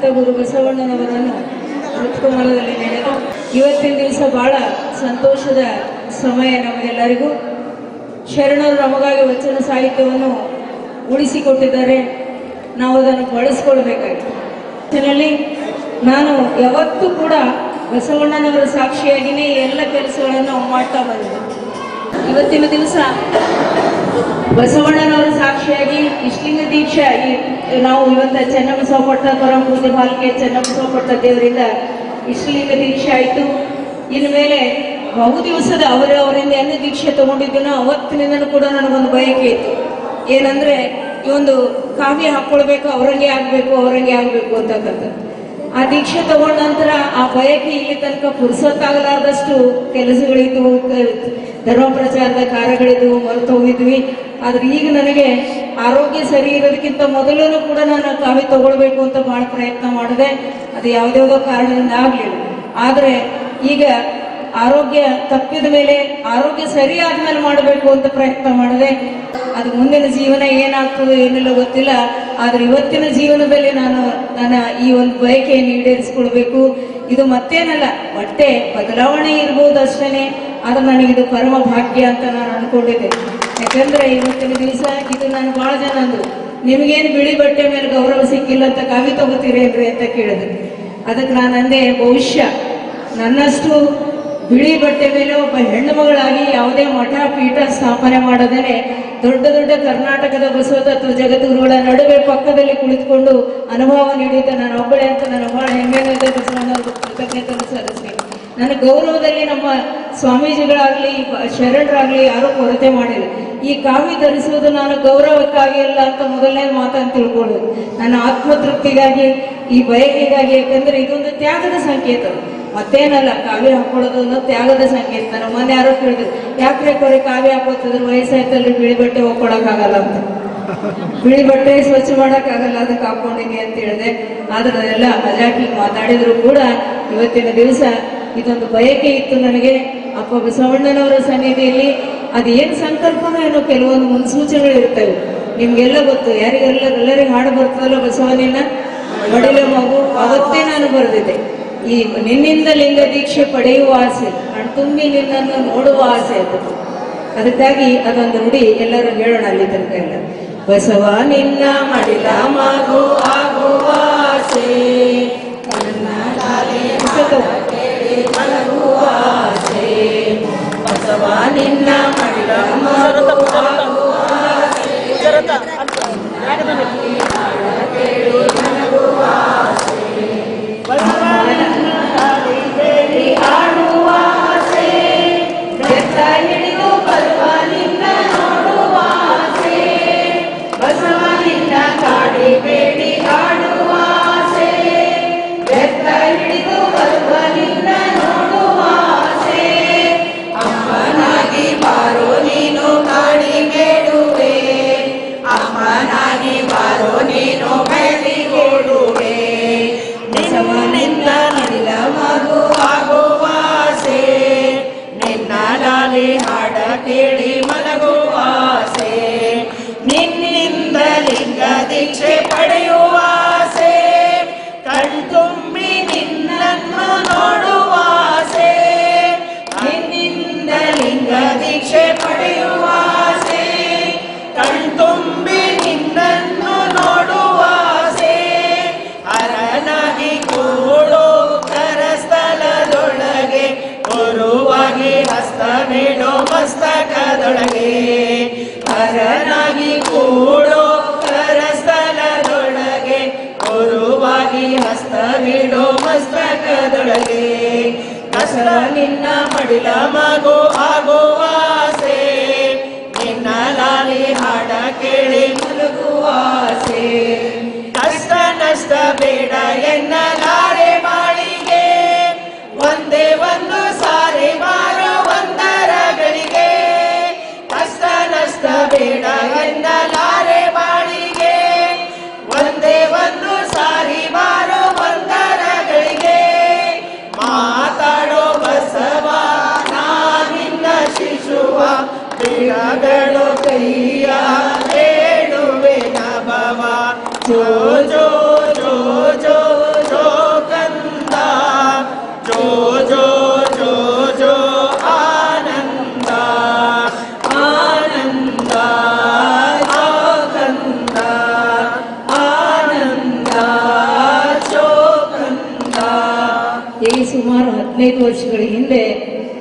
ಪರಮಹಂಸ ಗುರು ಬಸವಣ್ಣನವರನ್ನು ಮೃತ್ಕುಮಲದಲ್ಲಿ ನೆನೆದು ಇವತ್ತಿನ ದಿವಸ ಬಹಳ ಸಂತೋಷದ ಸಮಯ ನಮಗೆಲ್ಲರಿಗೂ. ಶರಣರು ನಮಗಾಗಿ ವಚನ ಸಾಹಿತ್ಯವನ್ನು ಉಳಿಸಿಕೊಟ್ಟಿದ್ದಾರೆ, ನಾವು ಅದನ್ನು ಬಳಸ್ಕೊಳ್ಬೇಕಾಗಿದೆ. ಇದರಲ್ಲಿ ನಾನು ಯಾವತ್ತೂ ಕೂಡ ಬಸವಣ್ಣನವರ ಸಾಕ್ಷಿಯಾಗಿಯೇ ಎಲ್ಲ ಕೆಲಸಗಳನ್ನು ಮಾಡ್ತಾ ಬಂದಿದ್ದೆ. ಇವತ್ತಿನ ದಿವಸ ಬಸವಣ್ಣನವರ ಸಾಕ್ಷಿಯಾಗಿ ಇಷ್ಟಲಿಂಗ ದೀಕ್ಷೆ ನಾವು ಇವತ್ತ ಚೆನ್ನಬಸವಪಟ್ಟ ಪರಮ ಪೂಜ್ಯ ಬಾಲಕೆ ಚೆನ್ನಬಸವಪಟ್ಟ ದೇವರಿಂದ ಇಷ್ಟಲಿಂಗ ದೀಕ್ಷೆ ಆಯಿತು. ಇನ್ನು ಮೇಲೆ ಬಹು ದಿವಸದ ಅವರಿಂದ ಎಣ್ಣೆ ದೀಕ್ಷೆ ತಗೊಂಡಿದ್ದೀನೋ ಅವತ್ತಿನಿಂದನೂ ಕೂಡ ನನಗೊಂದು ಬಯಕೆ ಇತ್ತು. ಏನಂದ್ರೆ ಈ ಒಂದು ಕಾವ್ಯ ಹಾಕ್ಕೊಳ್ಬೇಕು, ಅವರಂಗೆ ಆಗಬೇಕು ಅಂತಕ್ಕಂಥದ್ದು. ಆ ದೀಕ್ಷೆ ತಗೊಂಡ ನಂತರ ಆ ಬಯಕೆ ಇಲ್ಲಿ ತನಕ ಪುರುಸೊತ್ತಾಗಲಾರ್ದಷ್ಟು ಕೆಲಸಗಳಿದ್ವು, ಧರ್ಮ ಪ್ರಚಾರದ ಕಾರ್ಯಗಳಿದ್ವು, ಮರೆತು ಹೋಗಿದ್ವಿ. ಆದ್ರೆ ಈಗ ನನಗೆ ಆರೋಗ್ಯ ಸರಿ ಇರೋದಕ್ಕಿಂತ ಮೊದಲೂ ಕೂಡ ನಾನು ಕಾವ್ಯ ತಗೊಳ್ಬೇಕು ಅಂತ ಬಹಳ ಪ್ರಯತ್ನ ಮಾಡಿದೆ. ಅದು ಯಾವುದ್ಯಾವುದೋ ಕಾರಣದಿಂದ ಆಗಲಿಲ್ಲ. ಆದರೆ ಈಗ ಆರೋಗ್ಯ ತಪ್ಪಿದ ಮೇಲೆ, ಆರೋಗ್ಯ ಸರಿ ಆದ್ಮೇಲೆ ಮಾಡಬೇಕು ಅಂತ ಪ್ರಯತ್ನ ಮಾಡಿದೆ. ಅದು ಮುಂದಿನ ಜೀವನ ಏನಾಗ್ತದೋ ಏನೆಲ್ಲ ಗೊತ್ತಿಲ್ಲ. ಆದ್ರೆ ಇವತ್ತಿನ ಜೀವನದಲ್ಲಿ ನಾನು ನನ್ನ ಈ ಒಂದು ಬಯಕೆಯನ್ನು ಈಡೇರಿಸಿಕೊಳ್ಬೇಕು. ಇದು ಮತ್ತೇನಲ್ಲ, ಹೊಟ್ಟೆ ಬದಲಾವಣೆ ಇರ್ಬೋದು ಅಷ್ಟೇ, ಆದ್ರೆ ನನಗಿದು ಪರಮ ಭಾಗ್ಯ ಅಂತ ನಾನು ಅನ್ಕೊಂಡಿದ್ದೆ. ಯಾಕಂದ್ರೆ ಇವತ್ತಿನ ದಿವಸ ಇದು ನಾನು ಬಹಳ ಜನ ಅಂದ್ರು, ನಿಮಗೇನು ಬಿಳಿ ಬಟ್ಟೆ ಮೇಲೆ ಗೌರವ ಸಿಕ್ಕಿಲ್ಲ ಅಂತ ಕಾವಿ ತಗೋತೀರೇನ್ರಿ ಅಂತ ಕೇಳಿದ್ರು. ಅದಕ್ಕೆ ನಾನು ಅಂದೆ, ಭವಿಷ್ಯ ನನ್ನಷ್ಟು ಬಿಳಿ ಬಟ್ಟೆ ಮೇಲೆ ಒಬ್ಬ ಹೆಣ್ಣು ಮಗಳಾಗಿ ಯಾವುದೇ ಮಠ ಪೀಠ ಸ್ಥಾಪನೆ ಮಾಡದೇನೆ ದೊಡ್ಡ ದೊಡ್ಡ ಕರ್ನಾಟಕದ ಬಸವ ತತ್ವ ಜಗದ್ಗುರುಗಳ ನಡುವೆ ಪಕ್ಕದಲ್ಲಿ ಕುಳಿತುಕೊಂಡು ಅನುಭವ ನೀಡಿದ್ದ ನಾನು ಒಬ್ಬಳೆ ಅಂತ ನಾನು ಬಹಳ ಹೆಮ್ಮೆಯಿಂದ ಬಸವಣ್ಣವ್ರಿಗೆ ಕೃತಜ್ಞತೆ ಸಲ್ಲಿಸ್ತೀನಿ. ನನ್ನ ಗೌರವದಲ್ಲಿ ನಮ್ಮ ಸ್ವಾಮೀಜಿಗಳಾಗ್ಲಿ ಶರಣರಾಗ್ಲಿ ಯಾರೂ ಕೊರತೆ ಮಾಡಿಲ್ಲ. ಈ ಕಾವಿ ಧರಿಸುವುದು ನಾನು ಗೌರವಕ್ಕಾಗಿ ಅಲ್ಲ ಅಂತ ಮೊದಲನೇ ಮಾತನ್ನು ತಿಳ್ಕೊಳ್ಳೋದು, ನನ್ನ ಆತ್ಮತೃಪ್ತಿಗಾಗಿ, ಈ ಬಯಕೆಗಾಗಿ. ಯಾಕಂದ್ರೆ ಇದೊಂದು ತ್ಯಾಗದ ಸಂಕೇತ, ಮತ್ತೇನಲ್ಲ. ಕಾವ್ಯ ಹಾಕೊಳ್ಳೋದು ಅನ್ನೋದು ತ್ಯಾಗದ ಸಂಕೇತ. ನಾನು ಮೊನ್ನೆ ಯಾರೋ ಕೇಳಿದ್ರು, ಯಾಕ್ರೆ ಕೊರೆ ಕಾವ್ಯ ಹಾಕೋತಿದ್ರು, ವಯಸ್ಸಾಯ್ತಲ್ರಿ ಬಿಳಿ ಬಟ್ಟೆ ಹೋಗ್ಕೊಳಕ್ಕಾಗಲ್ಲ ಅಂತ. ಬಿಳಿ ಬಟ್ಟೆ ಸ್ವಚ್ಛ ಮಾಡೋಕ್ಕಾಗಲ್ಲ, ಅದಕ್ಕೆ ಹಾಕೊಂಡಿನಿ ಅಂತ ಹೇಳಿದೆ. ಆದ್ರೆ ಅದೆಲ್ಲ ಮಜಾಕಿ ಮಾತಾಡಿದ್ರು ಕೂಡ ಇವತ್ತಿನ ದಿವಸ ಇದೊಂದು ಬಯಕೆ ಇತ್ತು ನನಗೆ. ಅಪ್ಪ ಬಸವಣ್ಣನವರ ಸನ್ನಿಧಿಯಲ್ಲಿ ಅದೇನು ಸಂಕಲ್ಪನೋ ಏನೋ ಕೆಲವೊಂದು ಮುನ್ಸೂಚನೆಗಳು ಇರ್ತವೆ, ನಿಮ್ಗೆಲ್ಲ ಗೊತ್ತು. ಎಲ್ಲರಿಗೂ ಹಾಡು ಬರ್ತದಲ್ಲ, ಬಸವನಿನ ಮಡಿಲೆ ಮಗು, ಅವತ್ತೇ ನಾನು ಬರೆದಿದ್ದೆ. ಈ ನಿನ್ನಿಂದ ಲಿಂಗ ದೀಕ್ಷೆ ಪಡೆಯುವ ಆಸೆ, ಕಣ್ತುಂಬಿ ನಿನ್ನನ್ನು ನೋಡುವ ಆಸೆ ಅದು. ಅದಕ್ಕಾಗಿ ಅದೊಂದು ನುಡಿ ಎಲ್ಲರೂ ಹೇಳೋಣ ಅಲ್ಲಿ ತನಕ ಎಲ್ಲ. ಬಸವ ನಿನ್ನ ಮಡಿಲ ಮಗು ಆಗುವ ಆಸೆ, ಮಲಗುವ ಆಸೆ. ಬಸವ ನಿನ್ನ ಮಡಿಲ ಮಗು ಆಗುವ ಆಸೆ, ಮಲಗುವ ಆಸೆ. ಆಡುವ ಆಸೆ, ಬೆತ್ತ ಹಿಡಿದು ಬರುವ ನಿನ್ನ ನೋಡುವ ಆಸೆ. ಬಸವ ನಿನ್ನ ಕಾಡಿ ಬೇಡಿ ಆಡುವ ಆಸೆ, ಬೆತ್ತ ಹಿಡಿದು ಬರುವ ನಿನ್ನ ನೋಡುವ ಆಸೆ. ಅಮ್ಮನಾಗಿ ಬಾರೋ ನೀನು ಕಾಡಿ ಬೇಡುವೆ, ಅಮ್ಮನಾಗಿ ಬಾರೋ ನೀನು ಬೇಡಿ ಓಡುವೆ. ಬಸವ ನಿನ್ನ ಮಡಿಲ ಮಗು ಆಗುವ ಆಸೆ, ನಿನ್ನ ಲಾಲಿ ಹಾಡ ಕೇಳಿ ಮಲಗುವ ಆಸೆ. ನಿನ್ನಿಂದ ಲಿಂಗ ದೀಕ್ಷೆ ಪಡೆಯುವ ಆಸೆ, ಕಣ್ತುಂಬಿ ನಿನ್ನನ್ನು ನೋಡುವ ಆಸೆ. ನಿನ್ನಿಂದ ಲಿಂಗ ದೀಕ್ಷೆ ಪಡೆಯುವ ಆಸೆ, ಕಣ್ತುಂಬಿ ನಿನ್ನನ್ನು ನೋಡುವ ಆಸೆ. ಅರನಾಗಿ ಕೂಡೋ ಕರಸ್ಥಲದೊಳಗೆ, ಗುರುವಾಗಿ ಹಸ್ತವಿಡೋ ಮಸ್ತಕದೊಳಗೆ. ಅರನಾಗಿ ಕೂಡೋ ಕರಸ್ಥಲದೊಳಗೆ, ಗುರುವಾಗಿ ಹಸ್ತವಿಡೋ ಮಸ್ತಕದೊಳಗೆ. ಬಸವ ನಿನ್ನ ಮಡಿಲ ಮಗು ಆಗುವ ಆಸೆ, ನಿನ್ನ ಲಾಲಿ ಹಾಡ ಕೇಳಿ ಮಲಗುವ ಆಸೆ. ಕಷ್ಟ ನಷ್ಟ ಬೇಡ ಎನ್ನಲಾರೆ ಬಾಳಿಗೆ, ಒಂದೇ ಒಂದು ಸಾರಿ ಬಾರೋ ಒಂದರಗಳಿಗೆ. ಕಷ್ಟ ನಷ್ಟ ಬೇಡ ಎನ್ನಲಾರೆ ಬಾಳಿಗೆ, ಒಂದೇ ಒಂದು ಸಾರಿ ಬಾರೋ ಒಂದರಗಳಿಗೆ. ಮಾತಾಡೋ ಬಸವ ನಾ ನಿನ್ನ ಶಿಶುವ, ಬಿಡಬೇಡೋ ಕೈಯ ಬೇಡುವೆ ನಭವ. ಜೋ ಜೋ ಜೋ ಜೋ ಸುಮಾರು 15 ವರ್ಷಗಳ ಹಿಂದೆ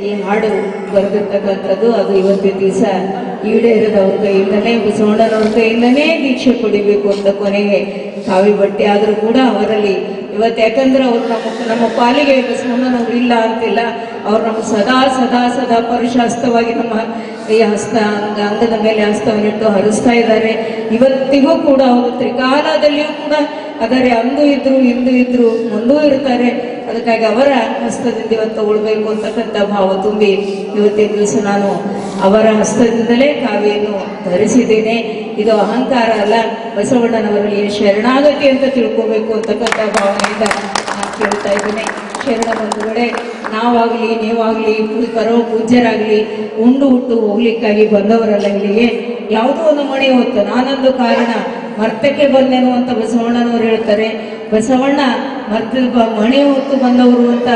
ಈ ಹಾಡು ಬರೆದಿರ್ತಕ್ಕಂಥದ್ದು. ಅದು ಇವತ್ತಿನ ದಿವಸ ಈಡೇರದವ್ರ ಕೈಯಿಂದನೇ, ಬಸವಣ್ಣನವ್ರ ಕೈಯಿಂದನೇ ದೀಕ್ಷೆ ಪಡಿಬೇಕು ಅಂತ ಕೊನೆಗೆ ಕಾವಿ ಬಟ್ಟೆ ಆದರೂ ಕೂಡ ಅವರಲ್ಲಿ ಇವತ್ತು, ಯಾಕಂದ್ರೆ ಅವ್ರು ನಮ್ಮ ಪಾಲಿಗೆ ಬಸವಣ್ಣನವ್ರು ಇಲ್ಲ ಅಂತಿಲ್ಲ, ಅವ್ರು ನಮ್ಗೆ ಸದಾ ಸದಾ ಸದಾ ಪರುಷಾಸ್ತವಾಗಿ ನಮ್ಮ ಈ ಅಂಗದ ಮೇಲೆ ಹಸ್ತವನ್ನಿಟ್ಟು ಹರಿಸ್ತಾ ಇದ್ದಾರೆ. ಇವತ್ತಿಗೂ ಕೂಡ ಅವರು ತ್ರಿಕಾಲದಲ್ಲಿಯೂ ಕೂಡ ಆದರೆ ಅಂದು ಇದ್ರು ಇಂದು ಇದ್ರು ಮುಂದೂ ಇರ್ತಾರೆ. ಅದಕ್ಕಾಗಿ ಅವರ ಹಸ್ತದಿಂದ ಇವತ್ತು ಉಳ್ಬೇಕು ಅಂತಕ್ಕಂಥ ಭಾವ ತುಂಬಿ ಇವತ್ತಿನ ದಿವಸ ನಾನು ಅವರ ಹಸ್ತದಿಂದಲೇ ಕಾವಿಯನ್ನು ಧರಿಸಿದ್ದೇನೆ. ಇದು ಅಹಂಕಾರ ಅಲ್ಲ, ಬಸವಣ್ಣನವರಲ್ಲಿ ಶರಣಾಗತಿ ಅಂತ ತಿಳ್ಕೋಬೇಕು ಅಂತಕ್ಕಂಥ ಭಾವನೆಯಿಂದ ನಾನು ಕೇಳ್ತಾ ಇದ್ದೇನೆ. ಶರಣ ಬಂಧುಗಳೇ, ನಾವಾಗಲಿ ನೀವಾಗಲಿ ಪರಮ ಪೂಜ್ಯರಾಗಲಿ ಉಂಡು ಹುಟ್ಟು ಹೋಗ್ಲಿಕ್ಕಾಗಿ ಬಂದವರಲ್ಲ ಇಲ್ಲಿಗೆ. ಯಾವುದೋ ಒಂದು ಮಣಿ ಹೊತ್ತು ನಾನೊಂದು ಕಾರಣ ಮರ್ತಕ್ಕೆ ಬಂದೆನು ಅಂತ ಬಸವಣ್ಣನವರು ಹೇಳ್ತಾರೆ. ಬಸವಣ್ಣ ಮಣಿ ಹೊತ್ತು ಬಂದವರು ಅಂತ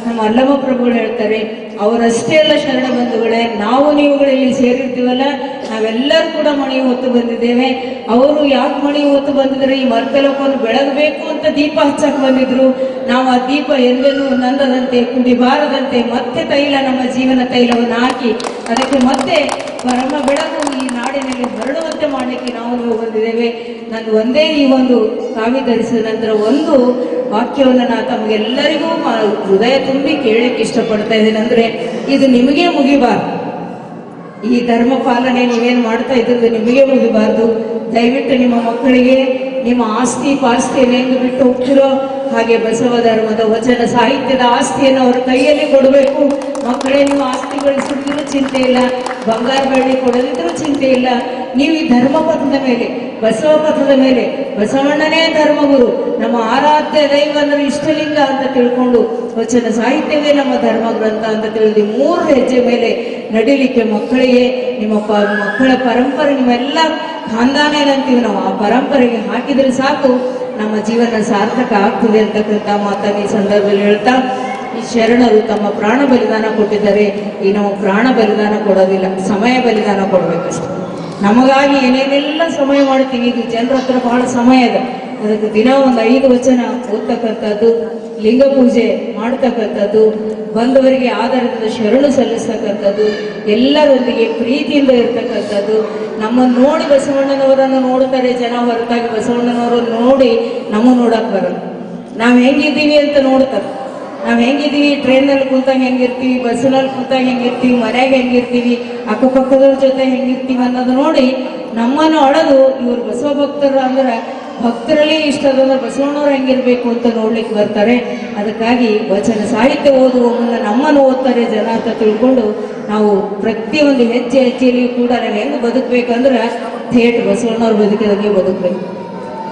ನಮ್ಮ ಅಲ್ಲಮ ಪ್ರಭುಗಳು ಹೇಳ್ತಾರೆ. ಅವರಷ್ಟೇ ಅಲ್ಲ ಶರಣ ಬಂಧುಗಳೇ, ನಾವು ನೀವುಗಳಲ್ಲಿ ಸೇರಿರ್ತೀವಲ್ಲ, ನಾವೆಲ್ಲರೂ ಕೂಡ ಮಣಿ ಹೊತ್ತು ಬಂದಿದ್ದೇವೆ. ಅವರು ಯಾಕೆ ಮಣಿ ಹೊತ್ತು ಬಂದಿದ್ರೆ, ಈ ಮರ್ತಲೋಕವನ್ನು ಬೆಳಗಬೇಕು ಅಂತ ದೀಪ ಹಚ್ಚಕ್ಕೆ ಬಂದಿದ್ರು. ನಾವು ಆ ದೀಪ ಎಂದೆಂದೂ ನಂದದಂತೆ ಕುಡಿಬಾರದಂತೆ ಮತ್ತೆ ತೈಲ, ನಮ್ಮ ಜೀವನ ತೈಲವನ್ನು ಹಾಕಿ ಅದಕ್ಕೆ ಮತ್ತೆ ಪರಮ ಬೆಳಕು ಈ ನಾಡಿನಲ್ಲಿ ಹರಡುವಂತೆ ಮಾಡಲಿಕ್ಕೆ ನಾವು ಬಂದಿದ್ದೇವೆ. ನಾನು ಒಂದೇ ಈ ಒಂದು ಕಾವಿ ಧರಿಸಿದ ನಂತರ ಒಂದು ವಾಕ್ಯವನ್ನು ನಾನು ತಮಗೆಲ್ಲರಿಗೂ ಹೃದಯ ತುಂಬಿ ಕೇಳಲಿಕ್ಕೆ ಇಷ್ಟಪಡ್ತಾ ಇದ್ದೇನೆ. ಅಂದ್ರೆ ಇದು ನಿಮಗೆ ಮುಗಿಬಾರ್ದು, ಈ ಧರ್ಮ ಪಾಲನೆ ನೀವೇನು ಮಾಡ್ತಾ ಇದ್ದದ್ದು ನಿಮಗೆ ಮುಗಿಬಾರ್ದು. ದಯವಿಟ್ಟು ನಿಮ್ಮ ಮಕ್ಕಳಿಗೆ ನಿಮ್ಮ ಆಸ್ತಿ ಪಾಸ್ತಿಯನ್ನು ಹೆಂಗೆ ಬಿಟ್ಟು ಹೋಗ್ತಿರೋ ಹಾಗೆ ಬಸವ ಧರ್ಮದ ವಚನ ಸಾಹಿತ್ಯದ ಆಸ್ತಿಯನ್ನು ಅವರ ಕೈಯಲ್ಲಿ ಕೊಡಬೇಕು. ಮಕ್ಕಳೇ, ನೀವು ಆಸ್ತಿ ಗಳಿಸಿದ್ರು ಚಿಂತೆ ಇಲ್ಲ, ಬಂಗಾರ ಬೆಳ್ಳಿ ಕೊಡದಿದ್ರೂ ಚಿಂತೆ ಇಲ್ಲ. ನೀವು ಈ ಧರ್ಮ ಪಥದ ಮೇಲೆ, ಬಸವ ಪಥದ ಮೇಲೆ, ಬಸವಣ್ಣನೇ ಧರ್ಮಗುರು, ನಮ್ಮ ಆರಾಧ್ಯ ದೈವ ಅಂದರೆ ಇಷ್ಟಲಿಂಗ ಅಂತ ತಿಳ್ಕೊಂಡು, ವಚನ ಸಾಹಿತ್ಯವೇ ನಮ್ಮ ಧರ್ಮ ಗ್ರಂಥ ಅಂತ ತಿಳಿದು 3 ಹೆಜ್ಜೆ ಮೇಲೆ ನಡಿಲಿಕ್ಕೆ ಮಕ್ಕಳಿಗೆ ನಿಮ್ಮ ಮಕ್ಕಳ ಪರಂಪರೆ, ನಿಮ್ಮೆಲ್ಲ ಖಾನ್ದಾನ ಏನಂತೀವಿ ನಾವು, ಆ ಪರಂಪರೆಗೆ ಹಾಕಿದ್ರೆ ಸಾಕು ನಮ್ಮ ಜೀವನ ಸಾರ್ಥಕ ಆಗ್ತದೆ ಅಂತಕ್ಕಂಥ ಮಾತನ್ನು ಈ ಸಂದರ್ಭದಲ್ಲಿ ಹೇಳ್ತಾ, ಈ ಶರಣರು ತಮ್ಮ ಪ್ರಾಣ ಬಲಿದಾನ ಕೊಟ್ಟಿದ್ದಾರೆ. ಈ ನಾವು ಪ್ರಾಣ ಬಲಿದಾನ ಕೊಡೋದಿಲ್ಲ, ಸಮಯ ಬಲಿದಾನ ಕೊಡಬೇಕಷ್ಟೆ. ನಮಗಾಗಿ ಏನೇನೆಲ್ಲ ಸಮಯ ಮಾಡ್ತೀವಿ, ಈಗ ಜನರ ಹತ್ರ ಬಹಳ ಸಮಯ ಇದೆ. ಅದಕ್ಕೆ ದಿನ ಒಂದು 5 ವಚನ ಓದ್ತಕ್ಕಂಥದ್ದು, ಲಿಂಗ ಪೂಜೆ ಮಾಡ್ತಕ್ಕಂಥದ್ದು, ಬಂದವರಿಗೆ ಆಧಾರದ ಶರಣು ಸಲ್ಲಿಸ್ತಕ್ಕಂಥದ್ದು, ಎಲ್ಲರೊಂದಿಗೆ ಪ್ರೀತಿಯಿಂದ ಇರ್ತಕ್ಕಂಥದ್ದು. ನಮ್ಮನ್ನು ನೋಡಿ ಬಸವಣ್ಣನವರನ್ನು ನೋಡ್ತಾರೆ ಜನ, ಹೊರತಾಗಿ ಬಸವಣ್ಣನವರನ್ನು ನೋಡಿ ನಮ್ಮ ನೋಡಕ್ ಬರೋದು. ನಾವು ಹೆಂಗಿದ್ದೀವಿ ಅಂತ ನೋಡ್ತಾರೆ. ನಾವು ಹೆಂಗಿದ್ದೀವಿ, ಟ್ರೈನಲ್ಲಿ ಕೂತಾಗ ಹೆಂಗಿರ್ತೀವಿ, ಬಸ್ಸಿನಲ್ಲಿ ಕೂತಾಗ ಹೆಂಗಿರ್ತೀವಿ, ಮನ್ಯಾಗ ಹೆಂಗಿರ್ತೀವಿ, ಅಕ್ಕಪಕ್ಕದವ್ರ ಜೊತೆ ಹೆಂಗಿರ್ತೀವಿ ಅನ್ನೋದು ನೋಡಿ ನಮ್ಮನ್ನು ಅಳದು ಇವರು ಬಸವ ಭಕ್ತರು ಅಂದ್ರೆ ಭಕ್ತರಲ್ಲಿ ಇಷ್ಟ ಅದಂದ್ರೆ ಬಸವಣ್ಣವ್ರು ಹೆಂಗಿರ್ಬೇಕು ಅಂತ ನೋಡ್ಲಿಕ್ಕೆ ಬರ್ತಾರೆ. ಅದಕ್ಕಾಗಿ ವಚನ ಸಾಹಿತ್ಯ ಓದುವ ಮುನ್ನ ನಮ್ಮನ್ನು ಓದ್ತಾರೆ ಜನ ಅಂತ ತಿಳ್ಕೊಂಡು ನಾವು ಪ್ರತಿಯೊಂದು ಹೆಜ್ಜೆ ಹೆಜ್ಜೆಯಲ್ಲಿಯೂ ಕೂಡ ನಾವು ಹೆಂಗೆ ಬದುಕಬೇಕಂದ್ರೆ ಥೇಟ್ ಬಸವಣ್ಣವ್ರು ಬದುಕಿದಂಗೆ ಬದುಕಬೇಕು,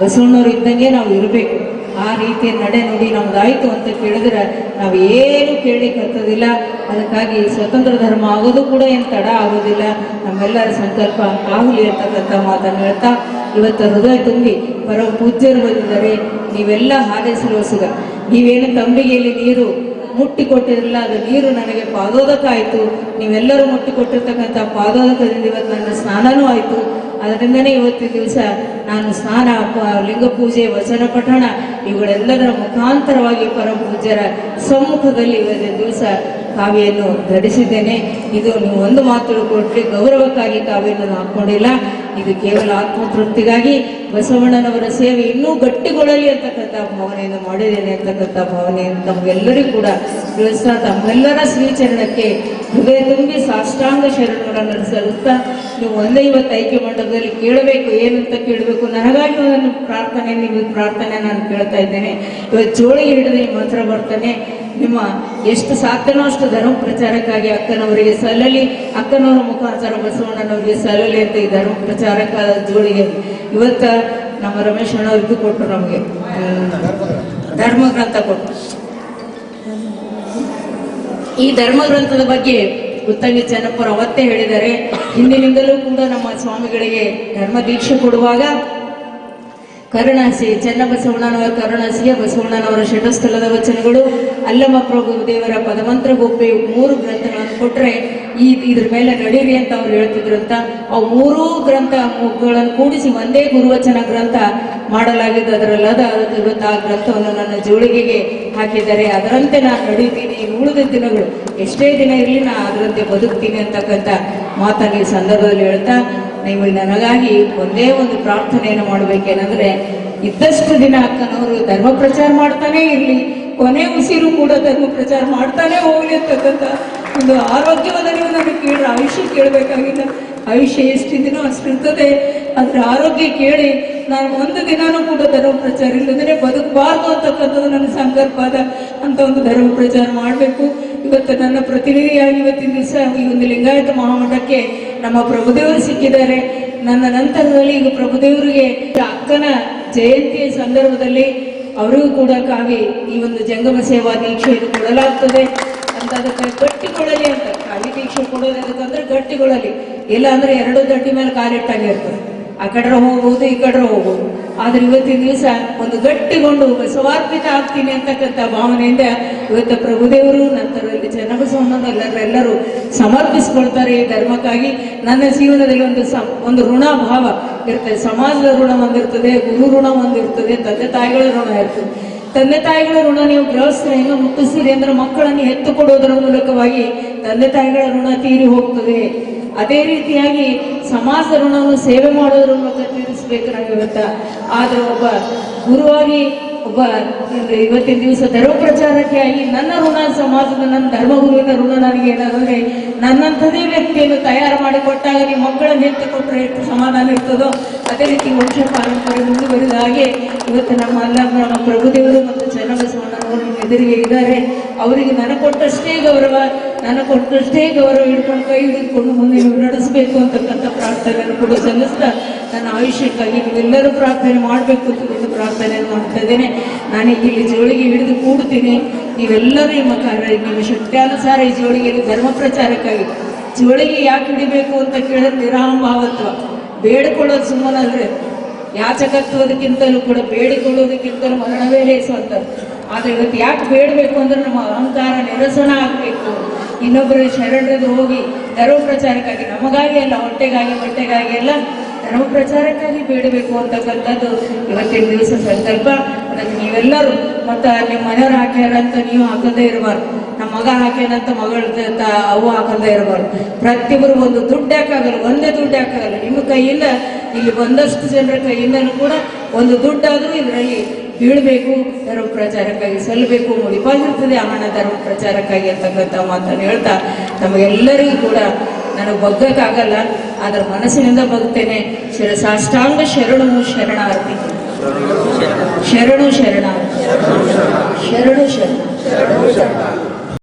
ಬಸವಣ್ಣವ್ರು ಇದ್ದಂಗೆ ನಾವು ಇರಬೇಕು. ಆ ರೀತಿಯ ನಡೆ ನುಡಿ ನಮ್ದಾಯ್ತು ಅಂತ ಕೇಳಿದ್ರೆ ನಾವು ಏನು ಕೇಳಲಿಕ್ಕಂಥದ್ದಿಲ್ಲ. ಅದಕ್ಕಾಗಿ ಸ್ವತಂತ್ರ ಧರ್ಮ ಆಗೋದು ಕೂಡ ಏನು ತಡ ಆಗೋದಿಲ್ಲ. ನಮ್ಮೆಲ್ಲರ ಸಂಕಲ್ಪ ಆಗಲಿ ಅಂತಕ್ಕಂಥ ಮಾತನ್ನು ಹೇಳ್ತಾ, ಇವತ್ತು ಹೃದಯ ತುಂಬಿ ಪರಮ ಪೂಜ್ಯರು ಬಂದಿದ್ದಾರೆ. ನೀವೆಲ್ಲ ಹಾರೈಸಿರುವ ಸುಗ, ನೀವೇನು ತಂಬಿಗೆಯಲ್ಲಿ ನೀರು ಮುಟ್ಟಿಕೊಟ್ಟಿರಲಿಲ್ಲ, ಅದು ನೀರು ನನಗೆ ಪಾದೋದಕ್ಕಾಯಿತು. ನೀವೆಲ್ಲರೂ ಮುಟ್ಟಿಕೊಟ್ಟಿರ್ತಕ್ಕಂಥ ಪಾದೋದಕದಿಂದ ಇವತ್ತು ನನ್ನ ಸ್ನಾನನೂ ಆಯಿತು. ಅದರಿಂದನೇ ಇವತ್ತಿನ ದಿವಸ ನಾನು ಸ್ನಾನ, ಲಿಂಗ ಪೂಜೆ, ವಚನ ಪಠಣ ಇವುಗಳೆಲ್ಲದರ ಮುಖಾಂತರವಾಗಿ ಪರಮ ಪೂಜ್ಯರ ಸಮ್ಮುಖದಲ್ಲಿ ಇವತ್ತಿನ ದಿವಸ ಕಾವಿಯನ್ನು ಧರಿಸಿದ್ದೇನೆ. ಇದು ನೀವು ಒಂದು ಮಾತು ಕೊಟ್ಟರೆ ಗೌರವಕ್ಕಾಗಿ ಕಾವಿಯನ್ನು ಹಾಕ್ಕೊಂಡಿಲ್ಲ, ಇದು ಕೇವಲ ಆತ್ಮತೃಪ್ತಿಗಾಗಿ ಬಸವಣ್ಣನವರ ಸೇವೆ ಇನ್ನೂ ಗಟ್ಟಿಗೊಳ್ಳಲಿ ಅಂತಕ್ಕಂಥ ಭಾವನೆಯನ್ನು ಮಾಡಿದ್ದೇನೆ ಅಂತಕ್ಕಂಥ ಭಾವನೆಯನ್ನು ತಮಗೆಲ್ಲರಿಗೂ ಕೂಡ ತಿಳಿಸ್ತಾ, ತಮ್ಮೆಲ್ಲರ ಶ್ರೀಚರಣಕ್ಕೆ ಹೃದಯ ತುಂಬಿ ಸಾಷ್ಟಾಂಗ ಶರಣಗಳನ್ನು ಸಲ್ಲಿಸ್ತಾ, ನೀವು ಒಂದೇ ಇವತ್ತು ಐಕ್ಯ ಮಂಟಪದಲ್ಲಿ ಕೇಳಬೇಕು, ಏನಂತ ಕೇಳಬೇಕು, ನನಗಾಗಿ ಒಂದು ಪ್ರಾರ್ಥನೆ, ನಿಮಗೆ ಪ್ರಾರ್ಥನೆ ನಾನು ಕೇಳ್ತಾ ಇದ್ದೇನೆ. ಇವತ್ತು ಜೋಳಿಗೆ ಹಿಡಿದು ನಿಮ್ಮ ಹತ್ರ ಬರ್ತಾನೆ. ನಿಮ್ಮ ಎಷ್ಟು ಸಾಧ್ಯನೋ ಅಷ್ಟು ಧರ್ಮ ಪ್ರಚಾರಕ್ಕಾಗಿ ಅಕ್ಕನವರಿಗೆ ಸಲ್ಲಲಿ, ಅಕ್ಕನವರ ಮುಖಾಂತರ ಬಸವಣ್ಣನವರಿಗೆ ಸಲ್ಲಲಿ ಅಂತ ಈ ಧರ್ಮ ಪ್ರಚಾರಕ್ಕಾದ ಜೋಳಿಗೆ ಇವತ್ತು ನಮ್ಮ ರಮೇಶ್ ಅಣ್ಣವ್ರು ಇದು ಕೊಟ್ಟರು, ನಮಗೆ ಧರ್ಮ ಗ್ರಂಥ ಕೊಟ್ಟರು. ಈ ಧರ್ಮ ಗ್ರಂಥದ ಬಗ್ಗೆ ಉತ್ತಂಗಿ ಚೆನ್ನಪ್ಪರು ಅವತ್ತೇ ಹೇಳಿದ್ದಾರೆ. ಹಿಂದಿನಿಂದಲೂ ಕೂಡ ನಮ್ಮ ಸ್ವಾಮಿಗಳಿಗೆ ಧರ್ಮ ದೀಕ್ಷೆ ಕೊಡುವಾಗ ಕರುಣಾಸಿ ಚನ್ನಬಸವಣ್ಣನವರ ಕರುಣಾಸಿಯ ಬಸವಣ್ಣನವರ ಶಟಸ್ಥಲದ ವಚನಗಳು, ಅಲ್ಲಮ ಪ್ರಭು ದೇವರ ಪದಮಂತ್ರ ಗೋಪೆ 3 ಗ್ರಂಥಗಳನ್ನು ಕೊಟ್ಟರೆ ಇದ್ರ ಮೇಲೆ ನಡೀರಿ ಅಂತ ಅವ್ರು ಹೇಳ್ತಿದ್ರು ಅಂತ. ಅವು 3 ಗ್ರಂಥಗಳನ್ನು ಕೂಡಿಸಿ ಒಂದೇ ಗುರುವಚನ ಗ್ರಂಥ ಮಾಡಲಾಗಿದೆ. ಅದರಲ್ಲದ ಇವತ್ತು ಆ ಗ್ರಂಥವನ್ನು ನನ್ನ ಜೋಳಿಗೆಗೆ ಹಾಕಿದ್ದಾರೆ. ಅದರಂತೆ ನಾನು ನಡೀತೀನಿ, ಉಳಿದ ದಿನಗಳು ಎಷ್ಟೇ ದಿನ ಇರಲಿ ನಾನು ಅದರಂತೆ ಬದುಕ್ತೀನಿ ಅಂತಕ್ಕಂಥ ಮಾತನ್ನು ಈ ಸಂದರ್ಭದಲ್ಲಿ ಹೇಳ್ತಾ, ನೀವು ನನಗಾಗಿ ಒಂದೇ ಒಂದು ಪ್ರಾರ್ಥನೆಯನ್ನು ಮಾಡಬೇಕೇನೆಂದ್ರೆ, ಇದ್ದಷ್ಟು ದಿನ ಅಕ್ಕನವರು ಧರ್ಮ ಪ್ರಚಾರ ಮಾಡ್ತಾನೆ ಇರಲಿ, ಕೊನೆ ಉಸಿರು ಕೂಡ ಧರ್ಮ ಪ್ರಚಾರ ಮಾಡ್ತಾನೆ ಹೋಗ್ಲಿ ಅಂತಕ್ಕಂಥ ಒಂದು ಆರೋಗ್ಯವನ್ನು ನೀವು ನನಗೆ ಕೇಳ್ರೆ, ಆಯುಷ್ಯ ಕೇಳಬೇಕಾಗಿಲ್ಲ. ಆಯುಷ್ಯ ಎಷ್ಟಿದ್ದೀನೋ ಅಷ್ಟಿರ್ತದೆ, ಅದರ ಆರೋಗ್ಯ ಕೇಳಿ ನಾನು ಒಂದು ದಿನಾನೂ ಕೂಡ ಧರ್ಮ ಪ್ರಚಾರ ಇಲ್ಲಂದರೆ ಬದುಕಬಾರ್ದು ಅಂತಕ್ಕಂಥದ್ದು ನನ್ನ ಸಂಕಲ್ಪ ಅದ. ಅಂತ ಒಂದು ಧರ್ಮ ಪ್ರಚಾರ ಮಾಡಬೇಕು. ಇವತ್ತು ನನ್ನ ಪ್ರತಿನಿಧಿಯಾಗಿ ಇವತ್ತಿನ ದಿವಸ ಈ ಒಂದು ಲಿಂಗಾಯತ ಮಹಾಮಠಕ್ಕೆ ನಮ್ಮ ಪ್ರಭುದೇವರು ಸಿಕ್ಕಿದ್ದಾರೆ. ನನ್ನ ನಂತರದಲ್ಲಿ ಈಗ ಪ್ರಭುದೇವರಿಗೆ ಅಕ್ಕನ ಜಯಂತಿಯ ಸಂದರ್ಭದಲ್ಲಿ ಅವರಿಗೂ ಕೂಡ ಕಾವಿ ಈ ಒಂದು ಜಂಗಮ ಸೇವಾ ದೀಕ್ಷೆಯನ್ನು ಕೊಡಲಾಗ್ತದೆ ಅಂತ. ಅದಕ್ಕೆ ಗಟ್ಟಿಗೊಳ್ಳಲಿ ಅಂತ ಕಾವಿ ದೀಕ್ಷೆ ಕೊಡೋದು ಅದಕ್ಕಂದ್ರೆ ಗಟ್ಟಿಗೊಳ್ಳಲಿ, ಇಲ್ಲ ಅಂದ್ರೆ 2 ದಡ್ಡಿ ಮೇಲೆ ಕಾಲಿಟ್ಟಾಗಿರ್ತದೆ. ಆ ಕಡೆ ಹೋಗ್ಬೋದು, ಈ ಕಡೆ ಹೋಗ್ಬೋದು. ಆದ್ರೆ ಇವತ್ತಿನ ದಿವಸ ಒಂದು ಗಟ್ಟಿಗೊಂಡು ಬಸವಾರ್ಪಿತ ಆಗ್ತೀನಿ ಅಂತಕ್ಕಂಥ ಭಾವನೆಯಿಂದ ಇವತ್ತು ಪ್ರಭುದೇವರು ನಂತರದಲ್ಲಿ ಚನ್ನಬಸವಣ್ಣನವರೆಲ್ಲರೂ ಸಮರ್ಪಿಸ್ಕೊಳ್ತಾರೆ ಈ ಧರ್ಮಕ್ಕಾಗಿ. ನನ್ನ ಜೀವನದಲ್ಲಿ ಒಂದು ಋಣಭಾವ ಇರ್ತದೆ. ಸಮಾಜದ ಋಣ ಒಂದಿರ್ತದೆ, ಗುರು ಋಣ ಒಂದಿರ್ತದೆ, ತಂದೆ ತಾಯಿಗಳ ಋಣ ಇರ್ತದೆ. ತಂದೆ ತಾಯಿಗಳ ಋಣ ನೀವು ಗೃಹಸ್ಥರ ಹೆಂಗ ಮುಟ್ಟಿಸ್ತೀರಿ ಅಂದ್ರೆ ಮಕ್ಕಳನ್ನು ಎತ್ತು ಕೊಡೋದರ ಮೂಲಕವಾಗಿ ತಂದೆ ತಾಯಿಗಳ ಋಣ ತೀರಿ ಹೋಗ್ತದೆ. ಅದೇ ರೀತಿಯಾಗಿ ಸಮಾಜದ ಋಣವನ್ನು ಸೇವೆ ಮಾಡೋದ್ರ ಮೂಲಕ ತೀರಿಸಬೇಕಾಗಿರುತ್ತ. ಆದ್ರೆ ಒಬ್ಬ ಗುರುವಾಗಿ ಇವತ್ತಿನ ದಿವಸ ಧರ್ಮ ಪ್ರಚಾರಕ್ಕೆ ಆಗಿ ನನ್ನ ಋಣ ಸಮಾಜದ, ನನ್ನ ಧರ್ಮಗುರುವಿನ ಋಣ ನನಗೆ ಏನಾದ್ರೆ ನನ್ನಂಥದೇ ವ್ಯಕ್ತಿಯನ್ನು ತಯಾರು ಮಾಡಿ ಕೊಟ್ಟಾಗ ನೀವು ಮಕ್ಕಳನ್ನು ಎತ್ತಿ ಕೊಟ್ಟರೆ ಎಷ್ಟು ಸಮಾಧಾನ ಇರ್ತದೋ ಅದೇ ರೀತಿ ವಂಶ ಪಾರಂಪರ್ಯ ಮುಂದುವರಿದ ಹಾಗೆ ಇವತ್ತು ನಮ್ಮ ಪ್ರಭುದೇವರು ಮತ್ತು ಚನ್ನಬಸವಣ್ಣನವರು ನಿಮ್ಮ ಎದುರಿಗೆ ಇದ್ದಾರೆ. ಅವರಿಗೆ ನನಗೆ ಕೊಟ್ಟಷ್ಟೇ ಗೌರವ ಹಿಡ್ಕೊಂಡು ಕೈ ಹಿಡಿದುಕೊಂಡು ಮುಂದೆ ನೀವು ನಡೆಸಬೇಕು ಅಂತಕ್ಕಂಥ ಪ್ರಾರ್ಥನೆಯನ್ನು ಕೂಡ ಸಲ್ಲಿಸ್ತಾ ನನ್ನ ಆಯುಷ್ಯಕ್ಕಾಗಿ ನೀವೆಲ್ಲರೂ ಪ್ರಾರ್ಥನೆ ಮಾಡಬೇಕು ಅಂತ ಒಂದು ಪ್ರಾರ್ಥನೆಯನ್ನು ಮಾಡ್ತಾ ಇದ್ದೇನೆ. ನಾನೀಗ ಇಲ್ಲಿ ಜೋಳಿಗೆ ಹಿಡಿದು ಕೂಡ್ತೀನಿ. ನೀವೆಲ್ಲರೂ ನಿಮ್ಮ ಶಕ್ತಿಯಾನುಸಾರ ಈ ಜೋಳಿಗೆಯಲ್ಲಿ ಧರ್ಮ ಪ್ರಚಾರಕ್ಕಾಗಿ ಜೋಳಿಗೆ ಯಾಕೆ ಹಿಡಿಬೇಕು ಅಂತ ಕೇಳಿದ್ರೆ ನಿರಾಂಭಾವತ್ವ, ಬೇಡಿಕೊಳ್ಳೋದು ಸುಮ್ಮನಲ್ರಿ. ಯಾಚಕತ್ವದಕ್ಕಿಂತಲೂ ಕೂಡ ಬೇಡಿಕೊಳ್ಳೋದಕ್ಕಿಂತಲೂ ಮರಣವೇ ಲೇಸುವಂತ. ಆದರೆ ಇವತ್ತು ಯಾಕೆ ಬೇಡಬೇಕು ಅಂದ್ರೆ ನಮ್ಮ ಅಹಂಕಾರ ನಿರಸನ ಆಗಬೇಕು. ಇನ್ನೊಬ್ಬರು ಶರಣರದು ಹೋಗಿ ಧರ್ಮ ಪ್ರಚಾರಕ್ಕಾಗಿ, ನಮಗಾಗಿ ಅಲ್ಲ, ಹೊಟ್ಟೆಗಾಗಿ ಅಲ್ಲ, ಧರ್ಮ ಪ್ರಚಾರಕ್ಕಾಗಿ ಬೇಡಬೇಕು ಅಂತಕ್ಕಂಥದ್ದು ಇವತ್ತಿನ ದಿವಸ ಸಂಕಲ್ಪ. ಅದಕ್ಕೆ ನೀವೆಲ್ಲರೂ ಮತ್ತು ನಿಮ್ಮ ಮನೆಯವ್ರು ಹಾಕ್ಯಾರಂತ ನೀವು ಹಾಕದೇ ಇರಬಾರ್ದು, ನಮ್ಮ ಮಗ ಹಾಕ್ಯಾನಂತ ಮಗಳ ಅವು ಹಾಕದೇ ಇರಬಾರ್ದು. ಪ್ರತಿಯೊಬ್ಬರು ಒಂದು ದುಡ್ಡು ಹಾಕಾಗಲ್ಲ, ಒಂದೇ ದುಡ್ಡು ಹಾಕಾಗಲ್ಲ. ನಿಮ್ಮ ಕೈಯಿಂದ ಇಲ್ಲಿ ಒಂದಷ್ಟು ಜನರ ಕೈಯಿಂದಲೂ ಕೂಡ ಒಂದು ದುಡ್ಡಾದರೂ ಇದರಲ್ಲಿ ಬೀಳಬೇಕು, ಧರ್ಮ ಪ್ರಚಾರಕ್ಕಾಗಿ ಸಲ್ಲಬೇಕು, ಮುಡಿಪಾಗಿರ್ತದೆ ಆ ಹಣ ಧರ್ಮ ಪ್ರಚಾರಕ್ಕಾಗಿ ಅಂತಕ್ಕಂಥ ಮಾತನ್ನು ಹೇಳ್ತಾ ತಮಗೆಲ್ಲರಿಗೂ ಕೂಡ ನನಗೆ ಬಗ್ಗಕ್ಕಾಗಲ್ಲ, ಅದರ ಮನಸ್ಸಿನಿಂದ ಬಗ್ತೇನೆ. ಸಾಷ್ಟಾಂಗ ಶರಣು ಶರಣಾರ್ಥಿ, ಶರಣು ಶರಣಾರ್ಥಿ, ಶರಣು ಶರಣ.